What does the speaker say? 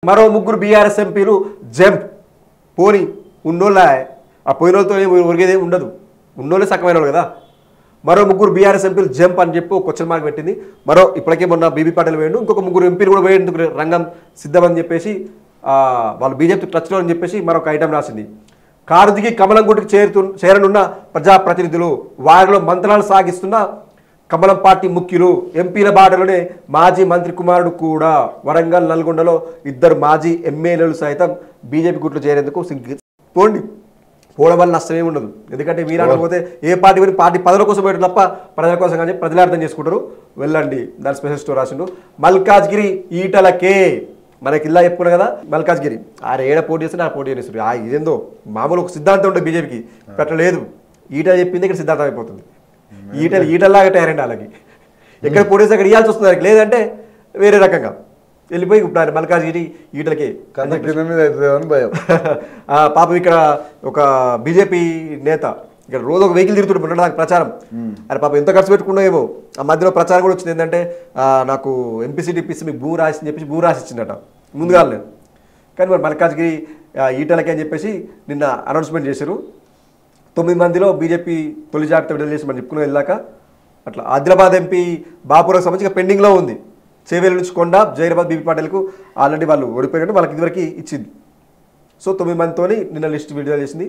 మరో ముగ్గురు బీఆర్ఎస్ ఎంపీలు జంప్ పోని ఉన్నోళ్ళ ఆ పోయిన వాళ్ళతో ఒరిగేదే ఉండదు, ఉన్నోళ్ళే సక్కమైన వాళ్ళు కదా. మరో ముగ్గురు బీఆర్ఎస్ ఎంపీలు జంప్ అని చెప్పి ఒక క్వశ్చన్ మార్క్ పెట్టింది. మరో ఇప్పటికే మొన్న బీబీ పాటిల్ వేయండు, ఇంకొక ముగ్గురు ఎంపీలు కూడా వేయందుకు రంగం సిద్ధమని చెప్పేసి వాళ్ళు బీజేపీ టచ్లో అని చెప్పేసి మరొక ఐటమ్ రాసింది. కారు దిగి కమలం గుట్టుకు చేరనున్న ప్రజాప్రతినిధులు, వారిలో మంత్రాలు సాగిస్తున్న కమలం పార్టీ ముఖ్యులు, ఎంపీల బాటలోనే మాజీ మంత్రి కుమారుడు కూడా. వరంగల్ నల్గొండలో 2 మాజీ ఎమ్మెల్యేలు సైతం బీజేపీ గుట్లు చేరేందుకు పోండి, పోవడం వల్ల నష్టమే ఉండదు. ఎందుకంటే మీరు అనకపోతే ఏ పార్టీ పోయి పార్టీ పదవుల కోసం పోయడం తప్ప ప్రజల కోసం కానీ ప్రజలు అర్థం చేసుకుంటారు. వెళ్ళండి, దాని స్పెషల్ స్టోర్ రాసిండు. మల్కాజ్గిరి ఈటలకే మనకి ఇలా చెప్పుకున్నా కదా, మల్కాజ్గిరి ఆరు ఏడ పోటీ చేస్తే నా పోటీ చేస్తారు. ఇదేందో మామూలు ఒక సిద్ధాంతం ఉంటుంది బీజేపీకి, పెట్టలేదు. ఈటల చెప్పింది ఇక్కడ సిద్ధాంతం అయిపోతుంది. ఈటల్లాగా తయారండి వాళ్ళకి. ఎక్కడ పోటీ చేస్తే అక్కడ ఇవ్వాల్సి వస్తుంది, లేదంటే వేరే రకంగా వెళ్ళిపోయి ఇప్పుడు మల్కాజ్గిరి ఈటలకే భయం. పాపం ఇక్కడ ఒక బీజేపీ నేత ఇక్కడ రోజు ఒక వెహికల్ తిరుగుతుంటే నాకు ప్రచారం, అరే పాపం ఎంత ఖర్చు పెట్టుకున్నాయేమో. ఆ మధ్యలో ప్రచారం కూడా వచ్చింది ఏంటంటే నాకు ఎంపీసీ డిపిసి మీకు భూ రాసి అని చెప్పేసి భూ రాసి ఇచ్చిందట ముందుగా లేదు. కానీ మరి మల్కాజ్గిరి ఈటలకి అని చెప్పేసి నిన్న అనౌన్స్మెంట్ చేశారు. 9 మందిలో బీజేపీ తొలి జాబితా విడుదల చేసి మనం చెప్పుకుని వెళ్ళాక అట్లా ఆదిలాబాద్ ఎంపీ బాపురకు సంబంధించి పెండింగ్లో ఉంది. చేవేల నుంచి కొండ జైరాబాద్ బీబీ పాటిల్కు ఆల్రెడీ వాళ్ళు ఓడిపోయినట్టు వాళ్ళకి ఇదివరకు ఇచ్చింది. సో 9 మందితోని నిన్న లిస్ట్ విడుదల చేసింది.